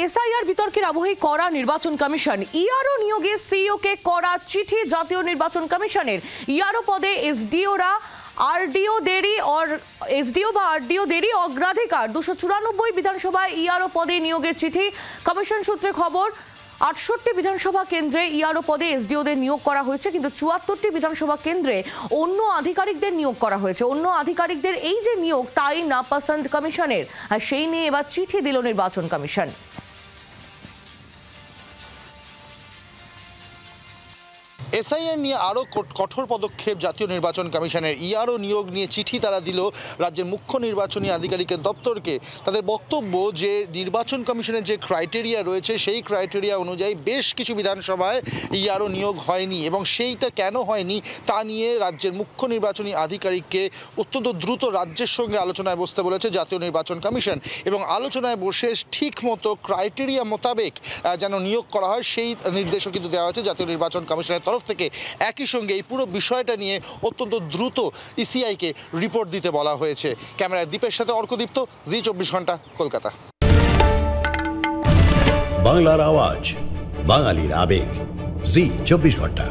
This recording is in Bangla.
এসআইআর বিতর্কের আবহে কড়া নির্বাচন কমিশন। ইআরও নিয়োগে সিইওকে কড়া চিঠি জাতীয় নির্বাচন কমিশনের। ইআরও পদে এসডিওরা আরডিও দেরি অগ্রাধিকার। 294 বিধানসভায় ইআরও পদে নিয়োগের চিঠি। কমিশন সূত্রে খবর, 68টি বিধানসভা কেন্দ্রে ইআরও পদে এসডিওদের নিয়োগ করা হয়েছে, কিন্তু 74টি বিধানসভা কেন্দ্রে অন্য আধিকারিকদের নিয়োগ করা হয়েছে। অন্য আধিকারিকদের এই যে নিয়োগ, তাই নাপসন্দ কমিশনের, আর সেই নিয়ে এবার চিঠি দিল নির্বাচন কমিশন। এসআইআর নিয়ে আরও কঠোর পদক্ষেপ জাতীয় নির্বাচন কমিশনের। ইআরও নিয়োগ নিয়ে চিঠি তারা দিল রাজ্যের মুখ্য নির্বাচনী আধিকারিকের দপ্তরকে। তাদের বক্তব্য যে নির্বাচন কমিশনের যে ক্রাইটেরিয়া রয়েছে সেই ক্রাইটেরিয়া অনুযায়ী বেশ কিছু বিধানসভায় ইআরও নিয়োগ হয়নি, এবং সেইটা কেন হয়নি তা নিয়ে রাজ্যের মুখ্য নির্বাচনী আধিকারিককে অত্যন্ত দ্রুত রাজ্যের সঙ্গে আলোচনায় বসতে বলেছে জাতীয় নির্বাচন কমিশন, এবং আলোচনায় বসে ঠিক মতো ক্রাইটেরিয়া মোতাবেক যেন নিয়োগ করা হয় সেই নির্দেশও কিন্তু দেওয়া হয়েছে জাতীয় নির্বাচন কমিশনের তরফ থেকে। একই সঙ্গে এই পুরো বিষয়টা নিয়ে অত্যন্ত দ্রুত ইসিআইকে রিপোর্ট দিতে বলা হয়েছে। ক্যামেরায় দীপের সাথে অর্কদীপ্ত, জি 24 ঘন্টা, কলকাতা। বাংলার আওয়াজ, বাঙালির আবেগ, জি 24 ঘন্টা।